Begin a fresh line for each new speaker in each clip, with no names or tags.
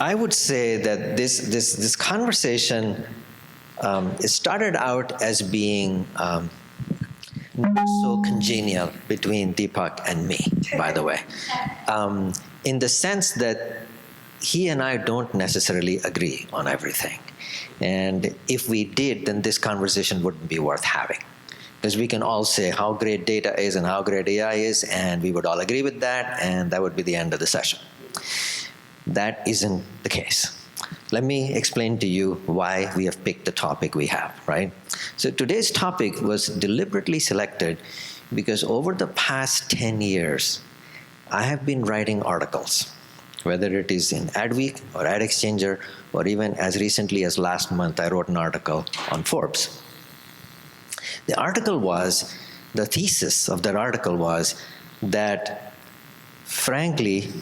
I would say that this conversation it started out as being not so congenial between Deepak and me, by the way, in the sense that he and I don't necessarily agree on everything. And if we did, then this conversation wouldn't be worth having. Because we can all say how great data is and how great AI is, and we would all agree with that, and that would be the end of the session. That isn't the case. Let me explain to you why we have picked the topic we have, right? So today's topic was deliberately selected because over the past 10 years, I have been writing articles, whether it is in Adweek or Ad Exchanger, or even as recently as last month, I wrote an article on Forbes. The thesis of that article was that, frankly,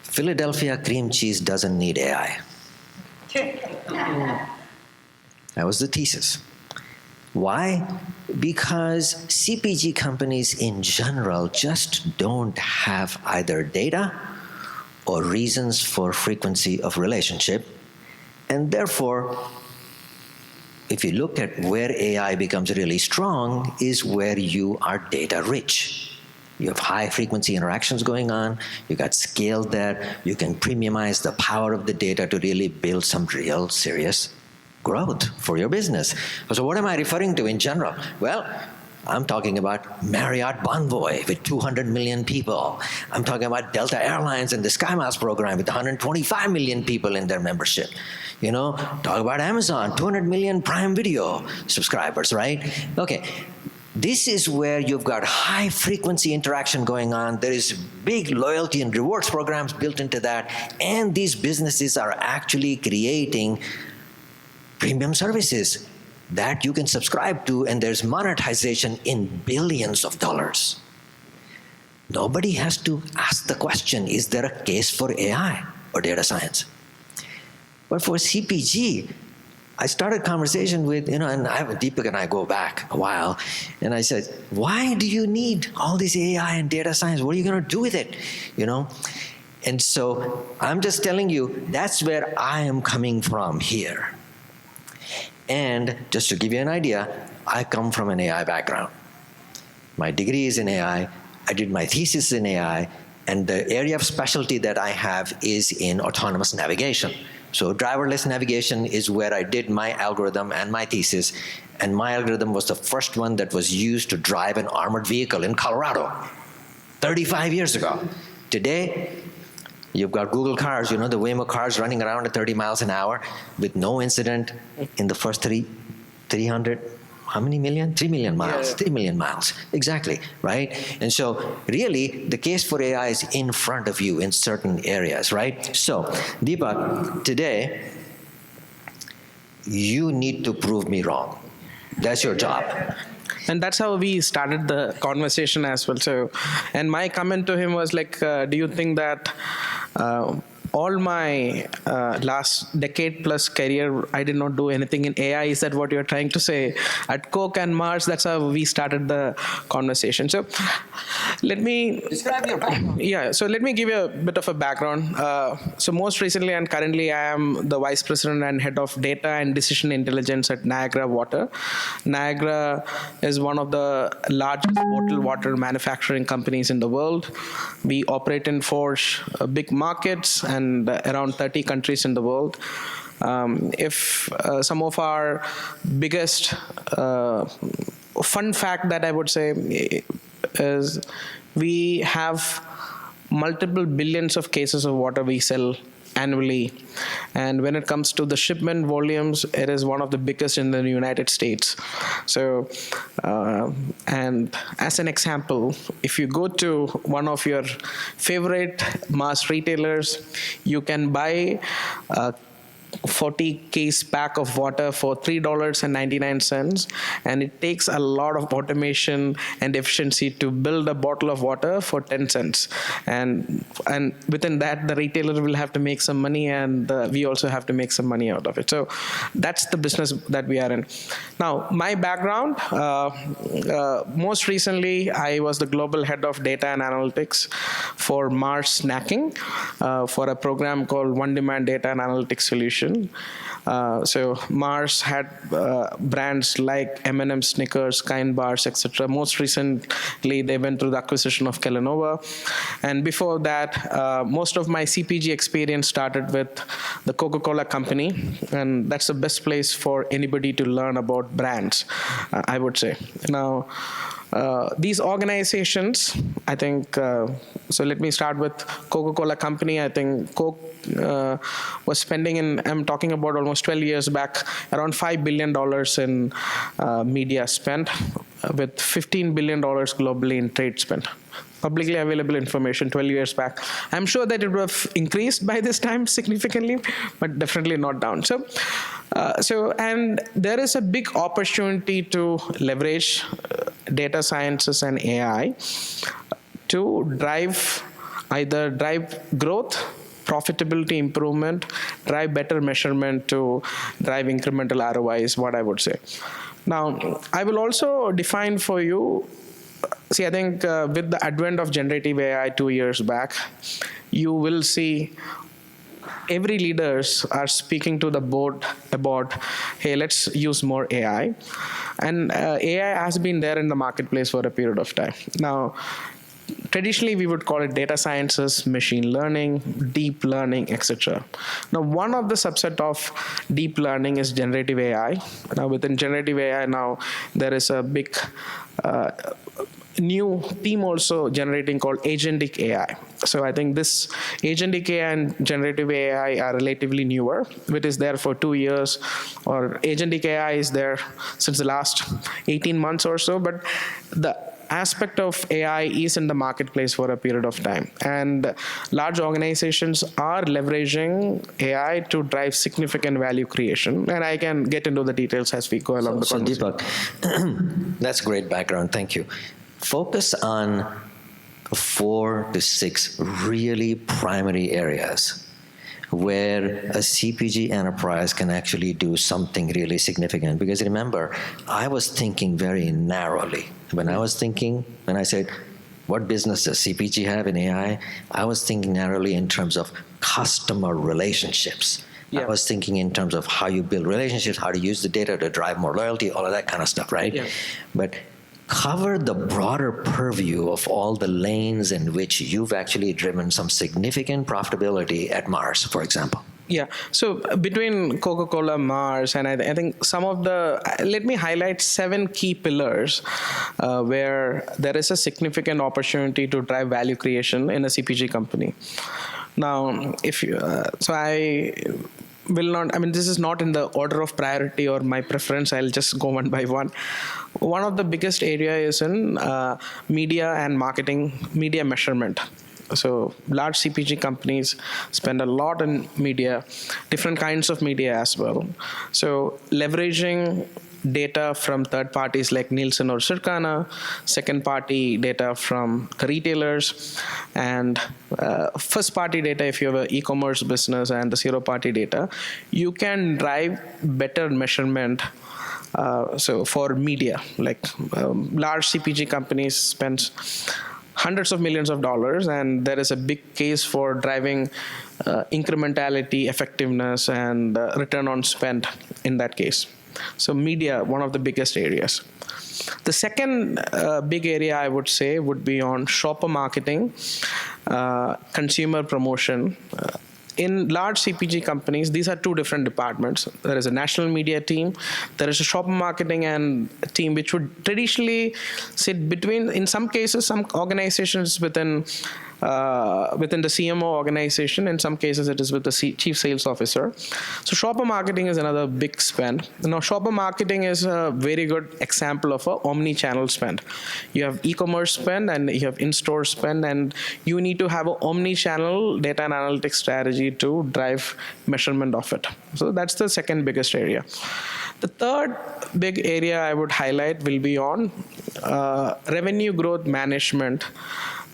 Philadelphia cream cheese doesn't need AI. That was the thesis. Why? Because CPG companies in general just don't have either data or reasons for frequency of relationship. And therefore, if you look at where AI becomes really strong is where you are data rich. You have high frequency interactions going on, you got scale there, you can premiumize the power of the data to really build some real serious growth for your business. So what am I referring to in general? Well, I'm talking about Marriott Bonvoy with 200 million people. I'm talking about Delta Airlines and the SkyMiles program with 125 million people in their membership. You know, talk about Amazon, 200 million Prime Video subscribers, right? Okay. This is where you've got high frequency interaction going on. There is big loyalty and rewards programs built into that. And these businesses are actually creating premium services that you can subscribe to, and there's monetization in billions of dollars. Nobody has to ask the question, is there a case for AI or data science? But for CPG, I started a conversation with, and Deepak and I go back a while, and I said, why do you need all this AI and data science? What are you going to do with it? And so I'm just telling you, that's where I am coming from here. And just to give you an idea, I come from an AI background. My degree is in AI, I did my thesis in AI, and the area of specialty that I have is in autonomous navigation. So driverless navigation is where I did my algorithm and my thesis, and my algorithm was the first one that was used to drive an armored vehicle in Colorado 35 years ago. Today, you've got Google cars, the Waymo cars running around at 30 miles an hour with no incident in the first 300, how many million? 3 million miles, 3 million miles, exactly, right? And so really, the case for AI is in front of you in certain areas, right? So, Deepak, today, you need to prove me wrong. That's your job.
And that's how we started the conversation as well. So, and my comment to him was like, do you think that all my last decade plus career, I did not do anything in AI? Is that what you're trying to say? At Coke and Mars, that's how we started the conversation. So let me describe your background. Yeah, so let me give you a bit of a background. So most recently and currently, I am the Vice President and Head of Data and Decision Intelligence at Niagara Water. Niagara is one of the largest bottled water manufacturing companies in the world. We operate in 4 big markets and around 30 countries in the world. If some of our biggest fun fact that I would say is we have multiple billions of cases of water we sell annually. And when it comes to the shipment volumes, it is one of the biggest in the United States. So, and as an example, if you go to one of your favorite mass retailers, you can buy 40 case pack of water for $3.99, and it takes a lot of automation and efficiency to build a bottle of water for 10 cents. And within that, the retailer will have to make some money, and we also have to make some money out of it. So that's the business that we are in. Now, my background, most recently, I was the global head of data and analytics for Mars Snacking, for a program called One Demand Data and Analytics Solution. So Mars had brands like M&M, Snickers, Kind Bars, etc. Most recently, they went through the acquisition of Kellanova. And before that, most of my CPG experience started with the Coca-Cola company. And that's the best place for anybody to learn about brands, I would say. Now, these organizations, I think, so let me start with Coca-Cola company. I think Coke was spending I'm talking about almost 12 years back, around $5 billion in media spent, with $15 billion globally in trade spent. Publicly available information 12 years back. I'm sure that it would have increased by this time significantly, but definitely not down. And there is a big opportunity to leverage data sciences and AI to drive growth, profitability improvement, drive better measurement to drive incremental ROI is what I would say. Now, I will also define for you. See, I think with the advent of generative AI 2 years back, you will see every leaders are speaking to the board about, hey, let's use more AI. And AI has been there in the marketplace for a period of time. Now, traditionally, we would call it data sciences, machine learning, deep learning, etc. Now, one of the subset of deep learning is generative AI. Now, within generative AI, now there is a big new team also generating called agentic AI. So I think this agentic AI and generative AI are relatively newer, which is there for 2 years, or agentic AI is there since the last 18 months or so, but the aspect of AI is in the marketplace for a period of time. And large organizations are leveraging AI to drive significant value creation. And I can get into the details as we go along the conversation.
So Deepak, that's great background. Thank you. Focus on 4 to 6 really primary areas where a CPG enterprise can actually do something really significant. Because remember, I was thinking very narrowly. When I said, what business does CPG have in AI? I was thinking narrowly in terms of customer relationships. Yeah. I was thinking in terms of how you build relationships, how to use the data to drive more loyalty, all of that kind of stuff, right? Yeah. But cover the broader purview of all the lanes in which you've actually driven some significant profitability at Mars, for example.
Yeah. So between Coca-Cola, Mars, and I think some of let me highlight 7 key pillars where there is a significant opportunity to drive value creation in a CPG company. Now, I will not, this is not in the order of priority or my preference. I'll just go one by one. One of the biggest area is in media and marketing, media measurement. So large CPG companies spend a lot in media, different kinds of media as well. So leveraging data from third parties like Nielsen or Circana, second party data from the retailers, and first party data if you have an e-commerce business, and the zero party data, you can drive better measurement. So for media, like large CPG companies spend hundreds of millions of dollars, and there is a big case for driving incrementality, effectiveness, and return on spend in that case. So media, one of the biggest areas. The second big area I would say would be on shopper marketing, consumer promotion. In large CPG companies, these are 2 different departments. There is a national media team. There is a shopper marketing and team, which would traditionally sit between, in some cases, some organizations within within the CMO organization. In some cases, it is with the chief sales officer. So shopper marketing is another big spend. Now, shopper marketing is a very good example of a omni-channel spend. You have e-commerce spend and you have in-store spend, and you need to have an omni-channel data and analytics strategy to drive measurement of it. So that's the second biggest area. The third big area I would highlight will be on revenue growth management,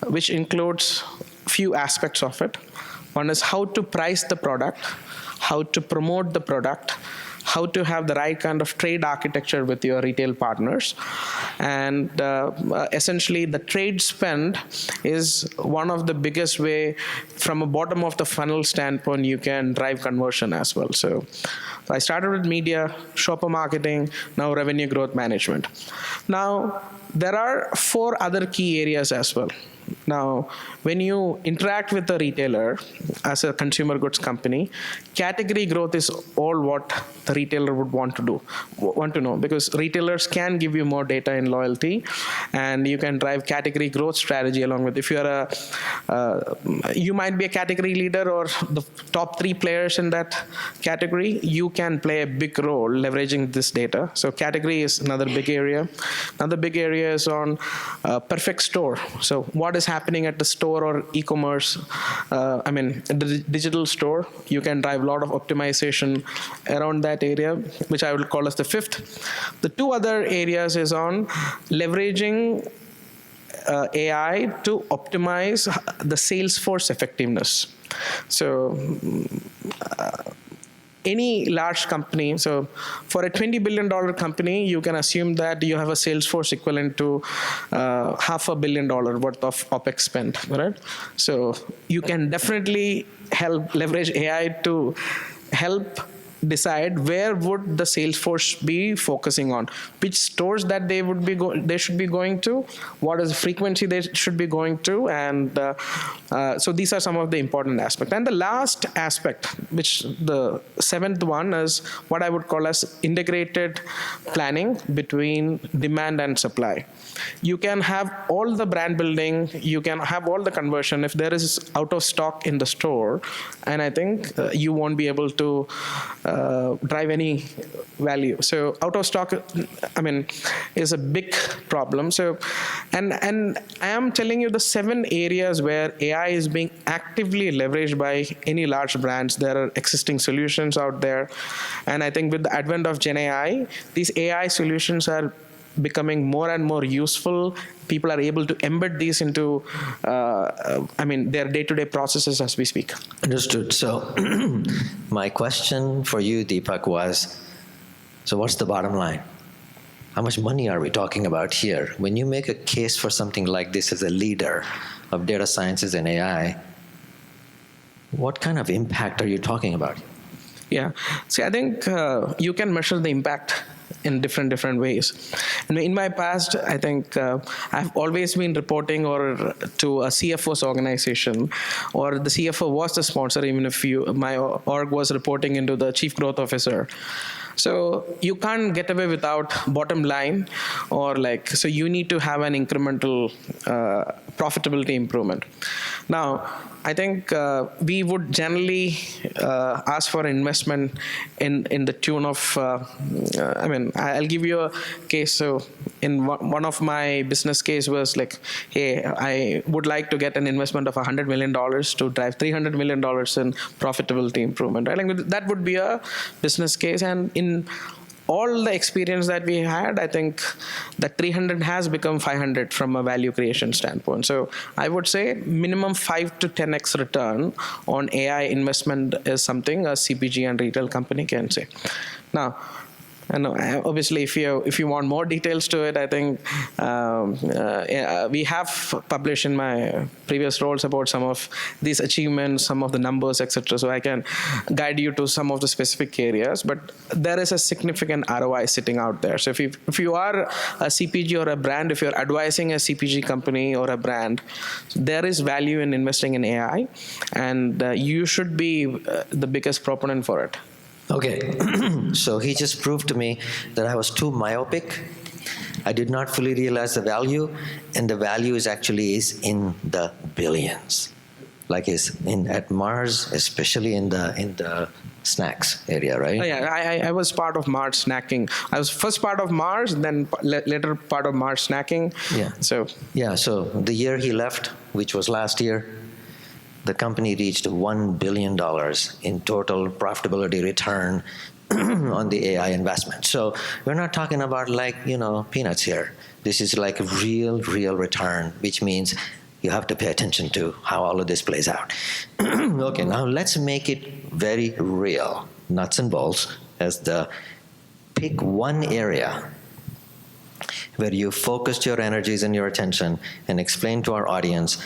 which includes few aspects of it. One is how to price the product, how to promote the product, how to have the right kind of trade architecture with your retail partners. And essentially, the trade spend is one of the biggest way, from a bottom of the funnel standpoint, you can drive conversion as well. So I started with media, shopper marketing, now revenue growth management. Now, there are 4 other key areas as well. Now, when you interact with a retailer as a consumer goods company, category growth is all what the retailer would want to know, because retailers can give you more data and loyalty, and you can drive category growth strategy along with. If you're you might be a category leader or the top 3 players in that category, you can play a big role leveraging this data. So category is another big area. Another big area is on perfect store. So what is happening at the store or e-commerce, the digital store, you can drive a lot of optimization around that area, which I would call as the 5th. The 2 other areas is on leveraging AI to optimize the sales force effectiveness. So any large company, so for a $20 billion company, you can assume that you have a sales force equivalent to $500 million worth of OPEX spend, right? So you can definitely help leverage AI to help decide where would the sales force be focusing on, which stores that they should be going to, what is the frequency they should be going to, and so these are some of the important aspects. And the last aspect, which the 7th one, is what I would call as integrated planning between demand and supply. You can have all the brand building, you can have all the conversion if there is out of stock in the store, and I think you won't be able to drive any value. So out of stock, is a big problem. So, and I am telling you the 7 areas where AI is being actively leveraged by any large brands. There are existing solutions out there, and I think with the advent of Gen AI, these AI solutions are becoming more and more useful. People are able to embed these into their day-to-day processes as we speak.
Understood. So my question for you, Deepak, was, so what's the bottom line? How much money are we talking about here? When you make a case for something like this as a leader of data sciences and AI, what kind of impact are you talking about?
Yeah. See, I think you can measure the impact in different ways. And in my past, I think I've always been reporting to a CFO's organization, or the CFO was the sponsor, even if my org was reporting into the chief growth officer. So you can't get away without bottom line, so you need to have an incremental profitability improvement. Now, I think we would generally ask for investment in the tune of, I'll give you a case. So in one of my business case was like, hey, I would like to get an investment of $100 million to drive $300 million in profitability improvement. I think that would be a business case. And in all the experience that we had, I think that 300 has become 500 from a value creation standpoint. So I would say minimum 5 to 10x return on AI investment is something a CPG and retail company can say. Now, and obviously, if you want more details to it, I think we have published in my previous roles about some of these achievements, some of the numbers, etc. So I can guide you to some of the specific areas. But there is a significant ROI sitting out there. So if you are a CPG or a brand, if you're advising a CPG company or a brand, there is value in investing in AI, and you should be the biggest proponent for it.
Okay, so he just proved to me that I was too myopic I did not fully realize the value, and the value is actually in the billions. Like at Mars, especially in the snacks area, right?
Oh, yeah, I was part of Mars snacking. I was first part of Mars, then later part of Mars snacking.
Yeah. So the year he left, which was last year, the company reached $1 billion in total profitability return on the AI investment. So we're not talking about peanuts here. This is like real return, which means you have to pay attention to how all of this plays out. Okay, now let's make it very real, nuts and bolts, pick one area where you focused your energies and your attention and explain to our audience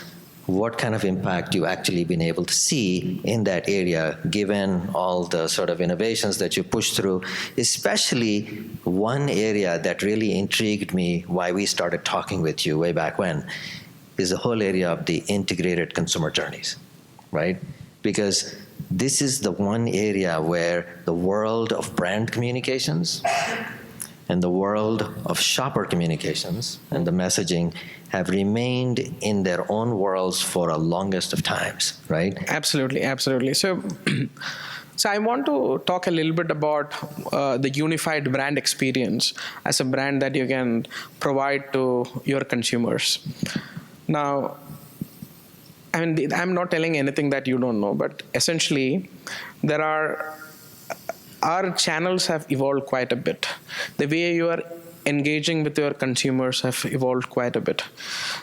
what kind of impact you actually been able to see in that area, given all the sort of innovations that you pushed through, especially one area that really intrigued me, why we started talking with you way back when, is the whole area of the integrated consumer journeys, right? Because this is the one area where the world of brand communications and the world of shopper communications and the messaging have remained in their own worlds for a longest of times, right?
Absolutely. So I want to talk a little bit about the unified brand experience as a brand that you can provide to your consumers. Now, I mean, I'm not telling anything that you don't know, but essentially, our channels have evolved quite a bit. The way you are engaging with your consumers have evolved quite a bit.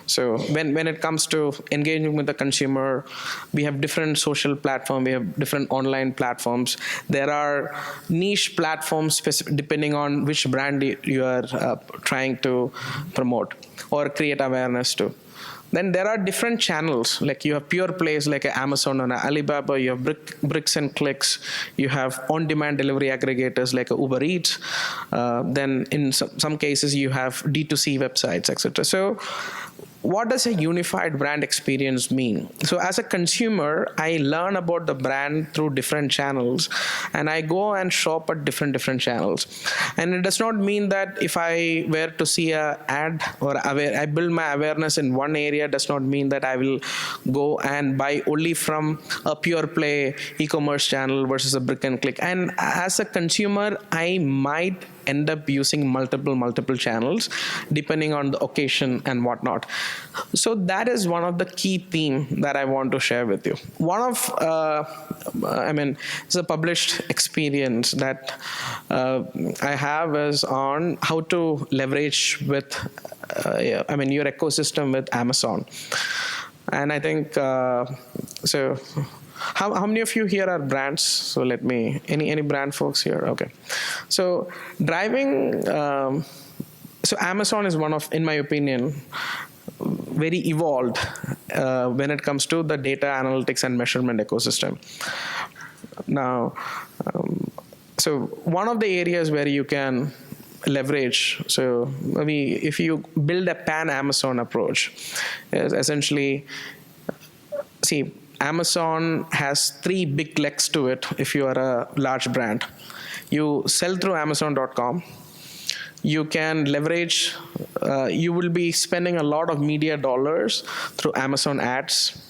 So when it comes to engaging with the consumer, we have different social platforms, we have different online platforms. There are niche platforms depending on which brand you are trying to promote or create awareness to. Then there are different channels, like you have pure plays like Amazon and Alibaba, you have bricks and clicks, you have on-demand delivery aggregators like Uber Eats, then in some cases you have D2C websites, etc. So what does a unified brand experience mean? So as a consumer, I learn about the brand through different channels, and I go and shop at different channels. And it does not mean that if I were to see an ad or I build my awareness in one area, does not mean that I will go and buy only from a pure play e-commerce channel versus a brick and click. And as a consumer, I might end up using multiple channels depending on the occasion and whatnot. So that is one of the key themes that I want to share with you. One of, it's a published experience that I have is on how to leverage with, your ecosystem with Amazon. And I think, so how many of you here are brands? So any brand folks here? Okay. So driving, so Amazon is one of, in my opinion, very evolved when it comes to the data analytics and measurement ecosystem. Now, so one of the areas where you can leverage, so maybe if you build a pan-Amazon approach, is essentially, see, Amazon has 3 big legs to it if you are a large brand. You sell through Amazon.com. You can leverage, you will be spending a lot of media dollars through Amazon ads.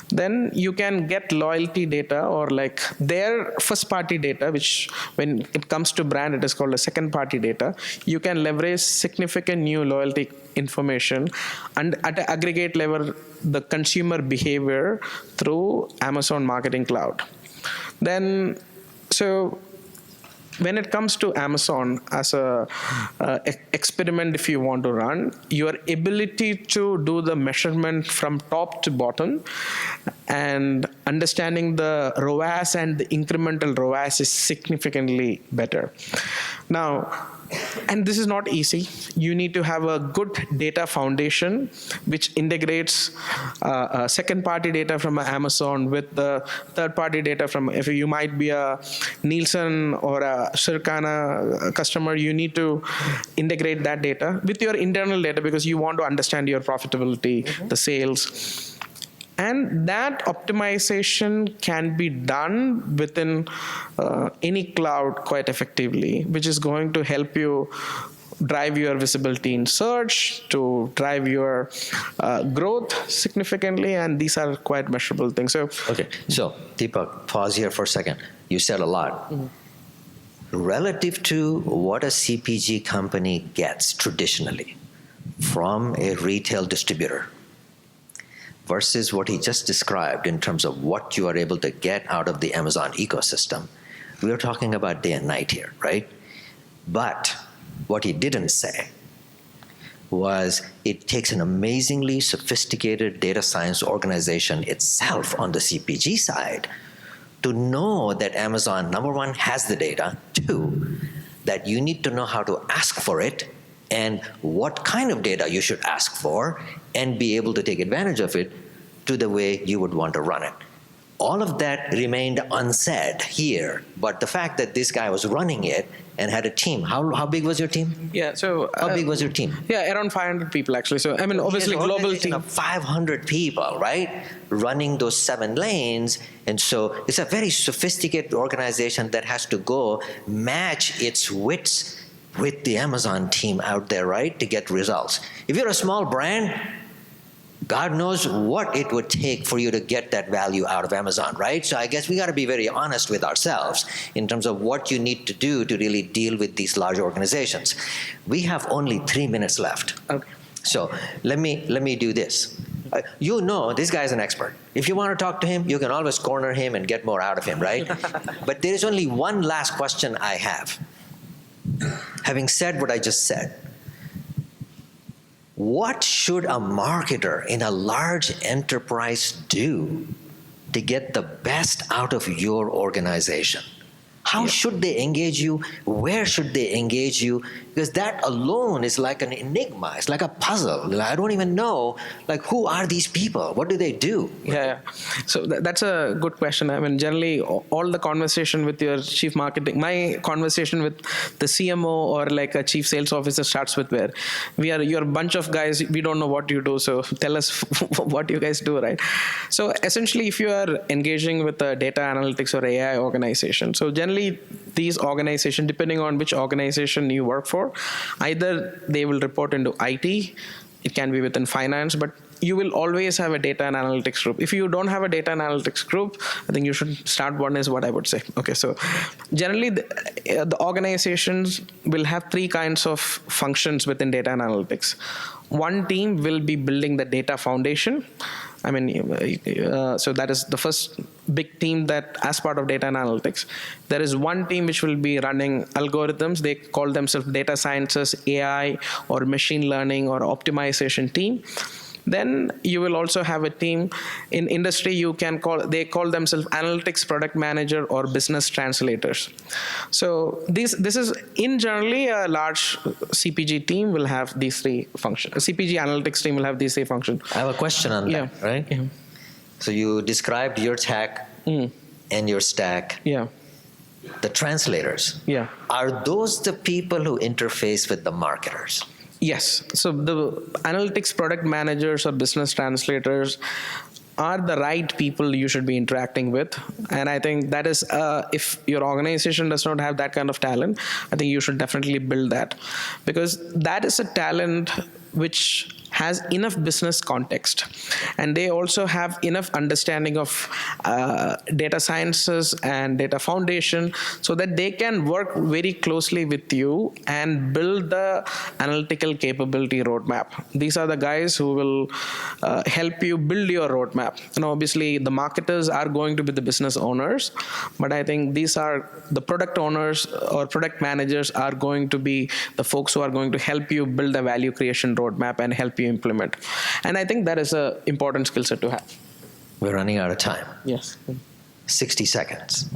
Then you can get loyalty data or like their first party data, which when it comes to brand, it is called a second party data. You can leverage significant new loyalty information and at an aggregate level, the consumer behavior through Amazon Marketing Cloud. Then, so when it comes to Amazon as a experiment, if you want to run, your ability to do the measurement from top to bottom and understanding the ROAS and the incremental ROAS is significantly better. Now, and this is not easy. You need to have a good data foundation which integrates second-party data from Amazon with the third-party data from, if you might be a Nielsen or a Circana customer, you need to integrate that data with your internal data because you want to understand your profitability, the sales. And that optimization can be done within any cloud quite effectively, which is going to help you drive your visibility in search, to drive your growth significantly, and these are quite measurable things. So,
okay, so Deepak, pause here for a second. You said a lot. Relative to what a CPG company gets traditionally from a retail distributor versus what he just described in terms of what you are able to get out of the Amazon ecosystem, we are talking about day and night here, right? But what he didn't say was it takes an amazingly sophisticated data science organization itself on the CPG side to know that Amazon, number one, has the data, two, that you need to know how to ask for it and what kind of data you should ask for and be able to take advantage of it to the way you would want to run it. All of that remained unsaid here, but the fact that this guy was running it and had a team. How big was your team?
yeah, so
How big was your team?
yeah, around 500 people actually. So I mean, obviously,
He has an
global
organization
team.
of 500 people, right, running those 7 lanes, and so it's a very sophisticated organization that has to go match its wits with the Amazon team out there, right, to get results. If you're a small brand, God knows what it would take for you to get that value out of Amazon, right? So I guess we got to be very honest with ourselves in terms of what you need to do to really deal with these large organizations. We have only 3 minutes left.
Okay.
So let me do this. You know this guy is an expert. If you want to talk to him, you can always corner him and get more out of him, right? But there is only one last question I have. Having said what I just said, what should a marketer in a large enterprise do to get the best out of your organization? How should they engage you? Where should they engage you? Because that alone is like an enigma. It's like a puzzle. I don't even know, like, who are these people? What do they do?
Yeah. So that's a good question. I mean, generally, all the conversation with your chief marketing, my conversation with the CMO or like a chief sales officer starts with where you're a bunch of guys, we don't know what you do, so tell us what you guys do, right? So essentially, if you are engaging with a data analytics or AI organization, so generally these organizations, depending on which organization you work for, either they will report into IT, it can be within finance, but you will always have a data and analytics group. If you don't have a data and analytics group, I think you should start one, is what I would say. Okay, so generally the organizations will have 3 kinds of functions within data and analytics. One team will be building the data foundation. I mean, so that is the first big team that as part of data and analytics. There is one team which will be running algorithms. They call themselves data sciences, AI, or machine learning, or optimization team. Then you will also have a team in industry, they call themselves analytics product manager or business translators. So this is in generally a large CPG team will have these 3 functions. A CPG analytics team will have these 3 functions.
I have a question on that, right?
Yeah.
So you described your tech and your stack.
Yeah.
The translators.
Yeah.
Are those the people who interface with the marketers?
Yes. So the analytics product managers or business translators are the right people you should be interacting with. And I think that is, if your organization does not have that kind of talent, I think you should definitely build that. Because that is a talent which has enough business context, and they also have enough understanding of data sciences and data foundation, so that they can work very closely with you and build the analytical capability roadmap. These are the guys who will help you build your roadmap. And obviously the marketers are going to be the business owners, but I think these are the product owners or product managers are going to be the folks who are going to help you build a value creation roadmap and help you implement. And I think that is an important skill set to have.
We're running out of time.
Yes.
60 seconds.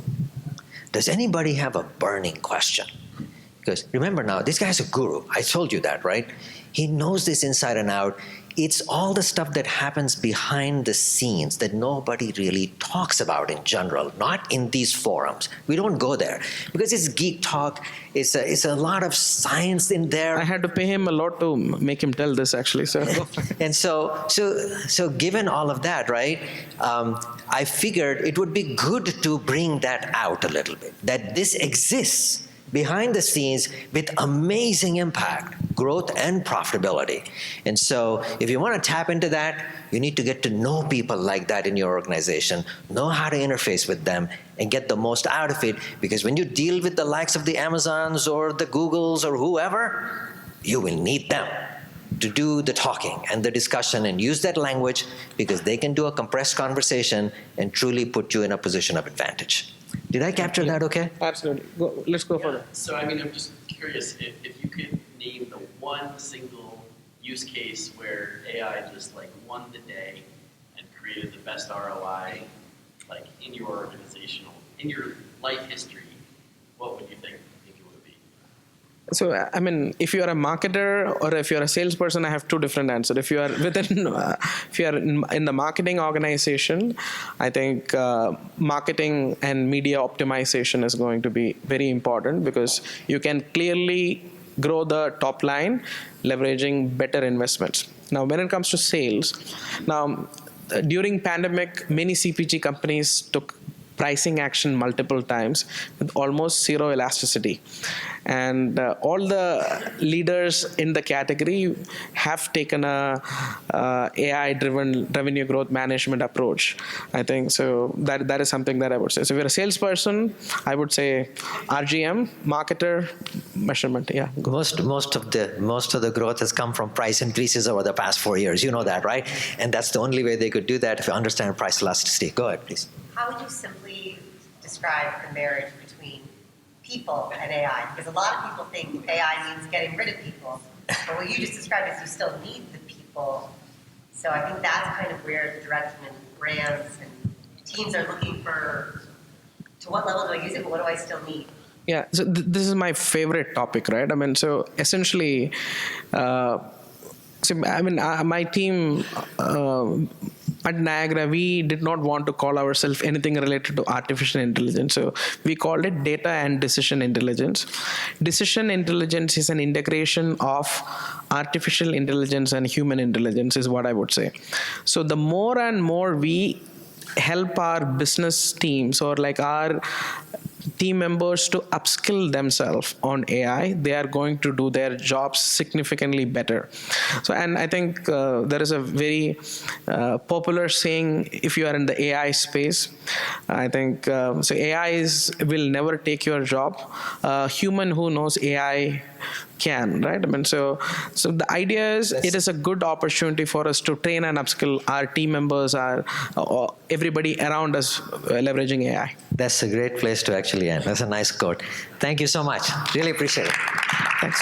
Does anybody have a burning question? Because remember now, this guy's a guru. I told you that, right? He knows this inside and out. It's all the stuff that happens behind the scenes that nobody really talks about in general, not in these forums. We don't go there because it's geek talk. It's a lot of science in there.
I had to pay him a lot to make him tell this, actually. So,
and so given all of that, right? I figured it would be good to bring that out a little bit. That this exists. behind the scenes with amazing impact, growth, and profitability. And so if you want to tap into that, you need to get to know people like that in your organization, know how to interface with them, and get the most out of it. Because when you deal with the likes of the Amazons or the Googles or whoever, you will need them to do the talking and the discussion and use that language, because they can do a compressed conversation and truly put you in a position of advantage. Did I capture that okay?
Absolutely. Let's go for
Yeah.
that.
So, I mean, I'm just curious if you could name the one single use case where AI just like won the day and created the best ROI, like in your organizational, in your life history, what would you think it would be?
So, I mean, if you are a marketer or if you're a salesperson, I have two different answers. If you are within, if you are in the marketing organization, I think marketing and media optimization is going to be very important, because you can clearly grow the top line leveraging better investments. Now, when it comes to sales, now during pandemic, many CPG companies took pricing action multiple times with almost zero elasticity. And all the leaders in the category have taken a AI-driven revenue growth management approach. I think so that is something that I would say. So if you're a salesperson, I would say RGM, marketer, measurement. Yeah. Go.
Most of the growth has come from price increases over the past 4 years. You know that, right? And that's the only way they could do that, if you understand price elasticity. Go ahead, please.
How would you simply describe the marriage between people and AI? Because a lot of people think AI means getting rid of people, but what you just described is you still need the people. So I think that's kind of where the direction and brands and teams are looking for, to what level do I use it, but what do I still need?
Yeah, so this is my favorite topic, right? I mean, so essentially, my team at Niagara, we did not want to call ourselves anything related to artificial intelligence. So we called it data and decision intelligence. Decision intelligence is an integration of artificial intelligence and human intelligence, is what I would say. So the more and more we help our business teams or like our team members to upskill themselves on AI, they are going to do their jobs significantly better. So, and I think there is a very popular saying, if you are in the AI space, I think, so AI will never take your job. Human who knows AI can, right? I mean, so the idea is, it is a good opportunity for us to train and upskill our team members, everybody around us leveraging AI.
That's a great place to actually end. That's a nice quote. Thank you so much. Really appreciate it.
Thanks.